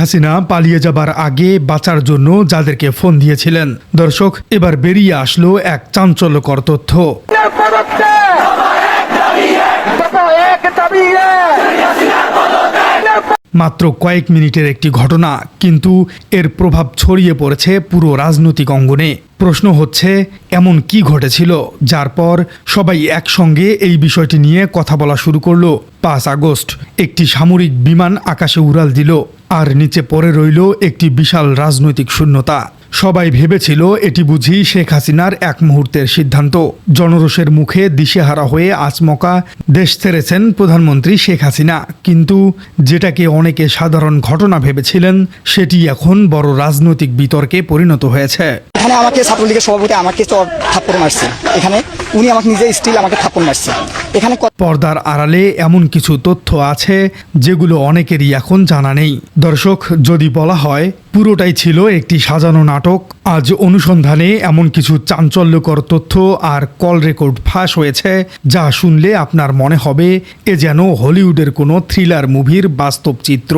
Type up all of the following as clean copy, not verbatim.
হাসিনা পালিয়ে যাবার আগে বাঁচার জন্য যাদেরকে ফোন দিয়েছিলেন, দর্শক এবার বেরিয়ে আসলো এক চাঞ্চল্যকর তথ্য। মাত্র কয়েক মিনিটের একটি ঘটনা, কিন্তু এর প্রভাব ছড়িয়ে পড়েছে পুরো রাজনৈতিক অঙ্গনে। প্রশ্ন হচ্ছে, এমন কি ঘটেছিল যার পর সবাই একসঙ্গে এই বিষয়টি নিয়ে কথা বলা শুরু করলো? 5 আগস্ট একটি সামরিক বিমান আকাশে উড়াল দিল, আর নিচে পড়ে রইল একটি বিশাল রাজনৈতিক শূন্যতা। সবাই ভেবেছিল এটি বুঝি শেখ হাসিনার এক মুহূর্তের সিদ্ধান্ত। জনরোষের মুখে দিশেহারা হয়ে আচমকা দেশ ছেড়েছেন প্রধানমন্ত্রী শেখ হাসিনা, কিন্তু যেটাকে অনেকে সাধারণ ঘটনা ভেবেছিলেন সেটি এখন বড় রাজনৈতিক বিতর্কে পরিণত হয়েছে। এখানে আমাকে ছাত্রলীগের সভাপতি আমাকে থাপ্পড় মারছে, এখানে উনি আমাকে নিজে স্টিল আমাকে থাপ্পড় মারছে। এখানে পর্দার আড়ালে এমন কিছু তথ্য আছে যেগুলো অনেকেরই এখন জানা নেই। দর্শক, যদি বলা হয় পুরোটাই ছিল একটি সাজানো নাটক, আজ অনুসন্ধানে এমন কিছু চাঞ্চল্যকর তথ্য আর কল রেকর্ড ফাঁস হয়েছে যা শুনলে আপনার মনে হবে এ যেন হলিউডের কোনো থ্রিলার মুভির বাস্তব চিত্র।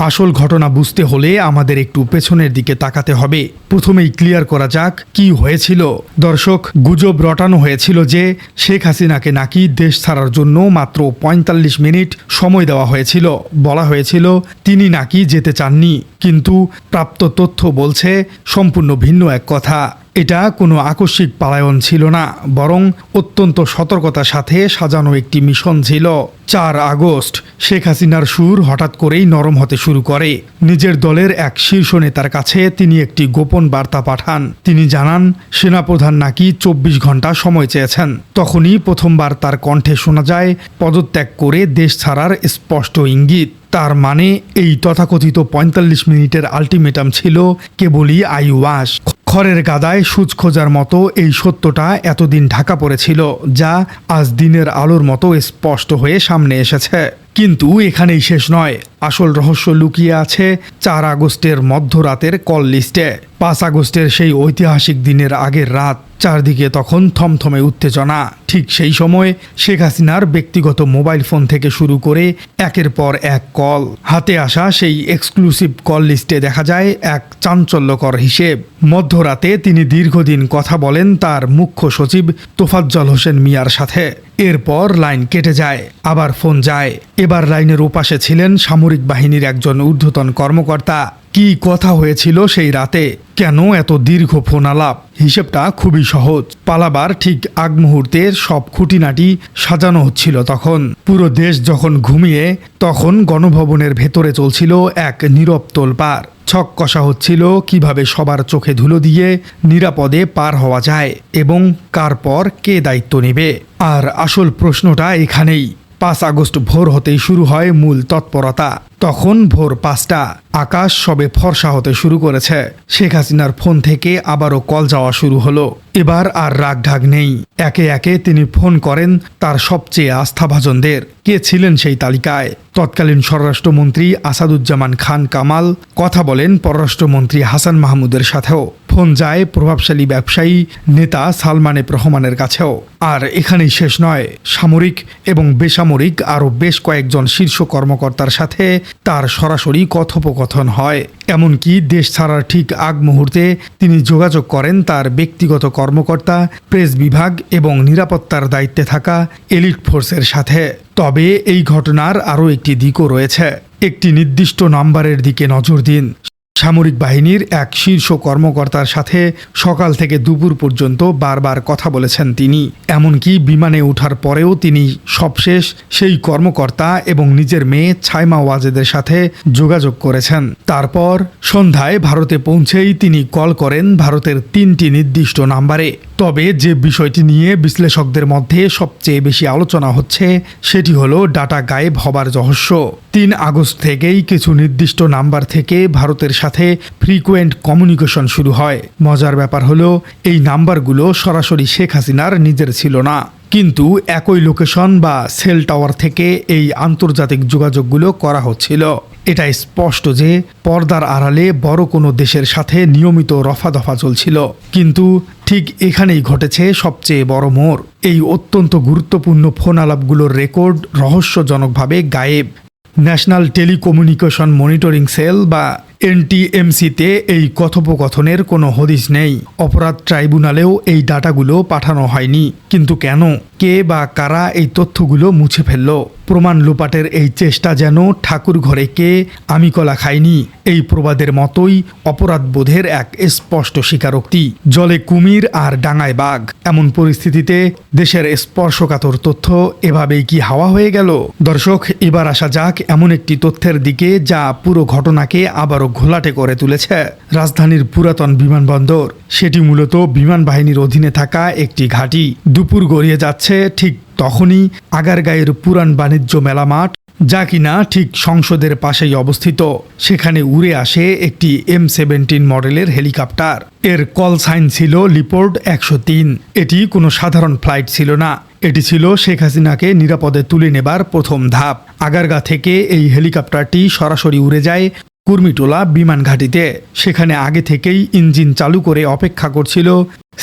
আসল ঘটনা বুঝতে হলে আমাদের একটু পেছনের দিকে তাকাতে হবে। প্রথমেই ক্লিয়ার করা যাক কি হয়েছিল। দর্শক, গুজব রটানো হয়েছিল যে শেখ হাসিনাকে নাকি দেশ ছাড়ার জন্য মাত্র ৪৫ মিনিট সময় দেওয়া হয়েছিল। বলা হয়েছিল তিনি নাকি যেতে চাননি, কিন্তু প্রাপ্ত তথ্য বলছে সম্পূর্ণ ভিন্ন এক কথা। এটা কোনো আকস্মিক পালায়ন ছিল না, বরং অত্যন্ত সতর্কতার সাথে সাজানো একটি মিশন ছিল। 4 আগস্ট শেখ হাসিনার সুর হঠাৎ করেই নরম হতে শুরু করে। নিজের দলের এক শীর্ষ নেতার কাছে তিনি একটি গোপন বার্তা পাঠান। তিনি জানান সেনাপ্রধান নাকি 24 ঘন্টা সময় চেয়েছেন। তখনই প্রথমবার তার কণ্ঠে শোনা যায় পদত্যাগ করে দেশ ছাড়ার স্পষ্ট ইঙ্গিত। তার মানে এই তথাকথিত ৪৫ মিনিটের আলটিমেটাম ছিল কেবলই আইওয়াশ। খড়ের গাদায় সূচ খোঁজার মতো এই সত্যটা এতদিন ঢাকা পড়েছিল, যা আজ দিনের আলোর মতো স্পষ্ট হয়ে সামনে এসেছে। কিন্তু এখানেই শেষ নয়, আসল রহস্য লুকিয়ে আছে 4 আগস্টের মধ্যরাতের কল লিস্টে। 5 আগস্টের সেই ঐতিহাসিক দিনের আগের রাত, চারদিকে তখন থমথমে উত্তেজনা। ঠিক সেই সময় শেখ হাসিনার ব্যক্তিগত মোবাইল ফোন থেকে শুরু করে একের পর এক কল। হাতে আসা সেই এক্সক্লুসিভ কল লিস্টে দেখা যায় এক চাঞ্চল্যকর হিসেব। মধ্যরাতে তিনি দীর্ঘদিন কথা বলেন তার মুখ্য সচিব তোফাজ্জল হোসেন মিয়ার সাথে। এরপর লাইন কেটে যায়, আবার ফোন যায়। এবার লাইনের ওপাশে ছিলেন সামরিক বাহিনীর একজন ঊর্ধ্বতন কর্মকর্তা। কি কথা হয়েছিল সেই রাতে? কেন এত দীর্ঘ ফোন আলাপ? হিসেবটা খুবই সহজ। পালাবার ঠিক আগ মুহূর্তে সব খুঁটিনাটি সাজানো হচ্ছিল তখন। পুরো দেশ যখন ঘুমিয়ে, তখন গণভবনের ভেতরে চলছিল এক নীরব তোলপাড়। ছক কষা হচ্ছিল কিভাবে সবার চোখে ধুলো দিয়ে নিরাপদে পার হওয়া যায় এবং কার পর কে দায়িত্ব নেবে। আর আসল প্রশ্নটা এখানেই। 5 আগস্ট ভোর হতেই শুরু হয় মূল তৎপরতা। তখন ভোর 5টা, আকাশ সবে ফর্সা হতে শুরু করেছে। শেখ হাসিনার ফোন থেকে আবারও কল যাওয়া শুরু হলো। এবার আর রাগঢাগ নেই। একে একে তিনি ফোন করেন তার সবচেয়ে আস্থাভাজনদের। কে ছিলেন সেই তালিকায়? তৎকালীন স্বরাষ্ট্রমন্ত্রী আসাদুজ্জামান খান কামাল, কথা বলেন পররাষ্ট্রমন্ত্রী হাসান মাহমুদের সাথেও। ফোন যায় প্রভাবশালী ব্যবসায়ী নেতা সালমান এফ রহমানের কাছেও। আর এখানেই শেষ নয়, সামরিক এবং বেসামরিক আরও বেশ কয়েকজন শীর্ষ কর্মকর্তার সাথে তার সরাসরি কথোপকথন হয়। এমনকি দেশ ছাড়ার ঠিক আগ মুহূর্তে তিনি যোগাযোগ করেন তার ব্যক্তিগত কর্মকর্তা, প্রেস বিভাগ এবং নিরাপত্তার দায়িত্বে থাকা এলিট ফোর্সের সাথে। তবে এই ঘটনার আরও একটি দিকও রয়েছে। একটি নির্দিষ্ট নাম্বারের দিকে নজর দিন। সামরিক বাহিনীর এক শীর্ষ কর্মকর্তার সাথে সকাল থেকে দুপুর পর্যন্ত বারবার কথা বলেছেন তিনি। এমনকি বিমানে ওঠার পরেও তিনি সবশেষ সেই কর্মকর্তা এবং নিজের মেয়ে ছাইমা ওয়াজেদের সাথে যোগাযোগ করেছেন। তারপর সন্ধ্যায় ভারতে পৌঁছেই তিনি কল করেন ভারতের 3টি নির্দিষ্ট নাম্বারে। তবে যে বিষয়টি নিয়ে বিশ্লেষকদের মধ্যে সবচেয়ে বেশি আলোচনা হচ্ছে সেটি হলো ডাটা গায়েব হবার রহস্য। 3 আগস্ট থেকেই কিছু নির্দিষ্ট নাম্বার থেকে ভারতের সাথে ফ্রিকুয়েন্ট কমিউনিকেশন শুরু হয়। মজার ব্যাপার হলো এই নাম্বারগুলো সরাসরি শেখ হাসিনার নিজের ছিল না, কিন্তু একই লোকেশন বা সেল টাওয়ার থেকে এই আন্তর্জাতিক যোগাযোগগুলো করা হচ্ছিল। এটা স্পষ্ট যে পর্দার আড়ালে বড় কোনো দেশের সাথে নিয়মিত রফাদফা চলছিল। কিন্তু ঠিক এখানেই ঘটেছে সবচেয়ে বড় মোড়। এই অত্যন্ত গুরুত্বপূর্ণ ফোন আলাপগুলোর রেকর্ড রহস্যজনকভাবে গায়েব। ন্যাশনাল টেলিকমিউনিকেশন মনিটরিং সেল বা এনটিএমসিতে এই কথোপকথনের কোনো হদিস নেই। অপরাধ ট্রাইব্যুনালেও এই ডাটাগুলো পাঠানো হয়নি। কিন্তু কেন, কে বা কারা এই তথ্যগুলো মুছে ফেলল? প্রমাণ লোপাটের এই চেষ্টা যেন ঠাকুর ঘরে কে আমি কলা খাইনি এই প্রবাদের মতোই অপরাধবোধের এক স্পষ্ট স্বীকারোক্তি। জলে কুমির আর ডাঙায় বাঘ, এমন পরিস্থিতিতে দেশের স্পর্শকাতর তথ্য এভাবেই কি হাওয়া হয়ে গেল? দর্শক, এবার আসা যাক এমন একটি তথ্যের দিকে যা পুরো ঘটনাকে আবারও ঘোলাটে করে তুলেছে। রাজধানীর পুরাতন বিমানবন্দর, সেটি মূলত বিমান বাহিনীর অধীনে থাকা একটি ঘাঁটি। দুপুর গড়িয়ে যাচ্ছে ঠিক তখনই আগারগাঁয়ের পুরান বাণিজ্য মেলা মাঠ, যা কিনা ঠিক সংসদের পাশেই অবস্থিত, সেখানে উড়ে আসে একটি M17 মডেলের হেলিকপ্টার। এর কল সাইন ছিল লিপোর্ড 103। এটি কোনো সাধারণ ফ্লাইট ছিল না, এটি ছিল শেখ হাসিনাকে নিরাপদে তুলে নেবার প্রথম ধাপ। আগারগাঁ থেকে এই হেলিকপ্টারটি সরাসরি উড়ে যায় কুর্মিটোলা বিমান ঘাঁটিতে। সেখানে আগে থেকেই ইঞ্জিন চালু করে অপেক্ষা করছিল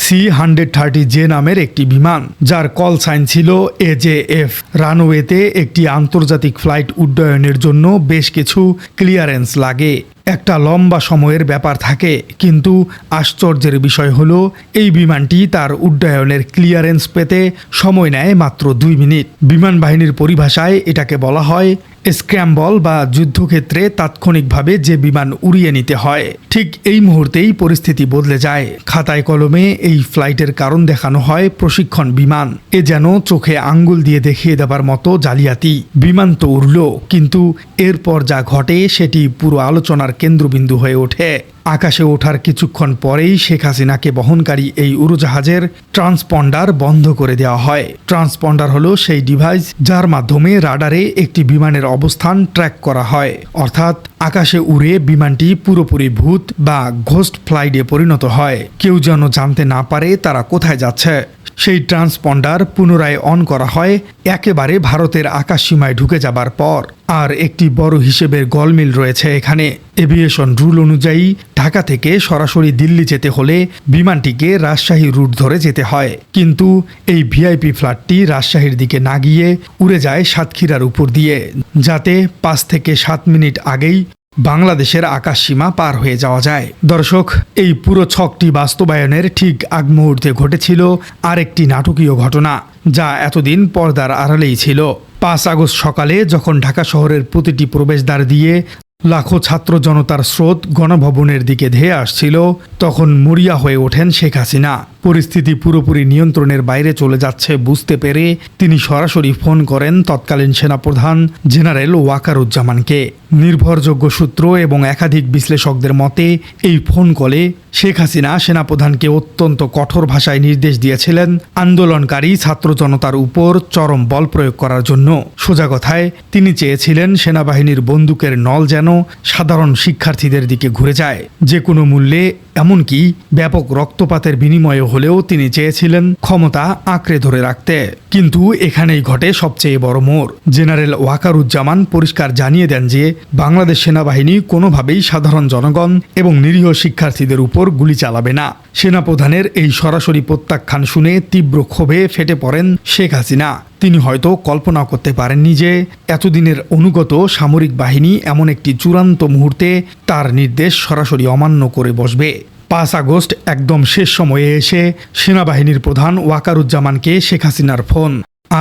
C-130J নামের একটি বিমান, যার কল সাইন ছিল AJF। রানওয়েতে একটি আন্তর্জাতিক ফ্লাইট উড্ডয়নের জন্য বেশ কিছু ক্লিয়ারেন্স লাগে, একটা লম্বা সময়ের ব্যাপার থাকে। কিন্তু আশ্চর্যের বিষয় হলো এই বিমানটি তার উড্ডয়নের ক্লিয়ারেন্স পেতে সময় নেয় মাত্র 2 মিনিট। বিমান বাহিনীর পরিভাষায় এটাকে বলা হয় স্ক্র্যাম্বল, বা যুদ্ধক্ষেত্রে তাৎক্ষণিকভাবে যে বিমান উড়িয়ে নিতে হয়। ঠিক এই মুহূর্তেই পরিস্থিতি বদলে যায়। খাতায় কলমে এই ফ্লাইটের কারণ দেখানো হয় প্রশিক্ষণ বিমান। এ যেন চোখে আঙ্গুল দিয়ে দেখিয়ে দেবার মতো জালিয়াতি। বিমান তো উড়ল, কিন্তু এরপর যা ঘটে সেটি পুরো আলোচনার কেন্দ্রবিন্দু হয়ে ওঠে। আকাশে ওঠার কিছুক্ষণ পরেই শেখ হাসিনাকে বহনকারী এই উড়োজাহাজের ট্রান্সপন্ডার বন্ধ করে দেওয়া হয়। ট্রান্সপন্ডার হলো সেই ডিভাইস যার মাধ্যমে রাডারে একটি বিমানের অবস্থান ট্র্যাক করা হয়। অর্থাৎ আকাশে উড়ে বিমানটি পুরোপুরি ভূত বা ঘোস্ট ফ্লাইটে পরিণত হয়। কেউ যেন জানতে না পারে তারা কোথায় যাচ্ছে। সেই ট্রান্সপন্ডার পুনরায় অন করা হয় একেবারে ভারতের আকাশসীমায় ঢুকে যাবার পর। আর একটি বড় হিসেবের গলমিল রয়েছে এখানে। এভিয়েশন রুল অনুযায়ী ঢাকা থেকে সরাসরি দিল্লি যেতে হলে বিমানটিকে রাজশাহী রুট ধরে যেতে হয়। কিন্তু এই ভিআইপি ফ্লাইটটি রাজশাহীর দিকে না গিয়ে উড়ে যায় সাতক্ষীরার উপর দিয়ে, যাতে 5 থেকে 7 মিনিট আগেই বাংলাদেশের আকাশসীমা পার হয়ে যাওয়া যায়। দর্শক, এই পুরো ছকটি বাস্তবায়নের ঠিক আগ মুহূর্তে ঘটেছিল আরেকটি নাটকীয় ঘটনা, যা এতদিন পর্দার আড়ালেই ছিল। 5 আগস্ট সকালে যখন ঢাকা শহরের প্রতিটি প্রবেশদ্বার দিয়ে লাখো ছাত্র জনতার স্রোত গণভবনের দিকে ধেয়ে আসছিল, তখন মরিয়া হয়ে ওঠেন শেখ হাসিনা। পরিস্থিতি পুরোপুরি নিয়ন্ত্রণের বাইরে চলে যাচ্ছে বুঝতে পেরে তিনি সরাসরি ফোন করেন তৎকালীন সেনাপ্রধান জেনারেল ওয়াকারুজ্জামানকে। নির্ভরযোগ্য সূত্র এবং একাধিক বিশ্লেষকদের মতে এই ফোন কলে শেখ হাসিনা সেনাপ্রধানকে অত্যন্ত কঠোর ভাষায় নির্দেশ দিয়েছিলেন আন্দোলনকারী ছাত্র জনতার উপর চরম বল প্রয়োগ করার জন্য। সোজা কথায় তিনি চেয়েছিলেন সেনাবাহিনীর বন্দুকের নল যেন সাধারণ শিক্ষার্থীদের দিকে ঘুরে যায়, যে কোনো মূল্যে। এমনকি ব্যাপক রক্তপাতের বিনিময়ে হলেও তিনি চেয়েছিলেন ক্ষমতা আঁকড়ে ধরে রাখতে। কিন্তু এখানেই ঘটে সবচেয়ে বড় মোড়। জেনারেল ওয়াকারুজ্জামান পরিষ্কার জানিয়ে দেন যে বাংলাদেশ সেনাবাহিনী কোনোভাবেই সাধারণ জনগণ এবং নিরীহ শিক্ষার্থীদের উপর গুলি চালাবে না। সেনাপ্রধানের এই সরাসরি প্রত্যাখ্যান শুনে তীব্র ক্ষোভে ফেটে পড়েন শেখ হাসিনা। তিনি হয়তো কল্পনা করতে পারেননি যে এতদিনের অনুগত সামরিক বাহিনী এমন একটি চূড়ান্ত মুহূর্তে তার নির্দেশ সরাসরি অমান্য করে বসবে। 5 আগস্ট একদম শেষ সময়ে এসে সেনাবাহিনীর প্রধান ওয়াকারুজ্জামানকে শেখ হাসিনার ফোন,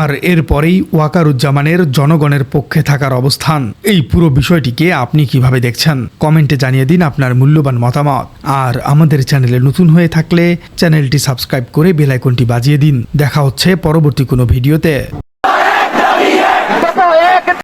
আর এরপরেই ওয়াকারুজ্জামানের জনগণের পক্ষে থাকার অবস্থান। এই পুরো বিষয়টিকে আপনি কিভাবে দেখছেন? কমেন্টে জানিয়ে দিন আপনার মূল্যবান মতামত। আর আমাদের চ্যানেলে নতুন হয়ে থাকলে চ্যানেলটি সাবস্ক্রাইব করে বেল আইকনটি বাজিয়ে দিন। দেখা হচ্ছে পরবর্তী কোনো ভিডিওতে।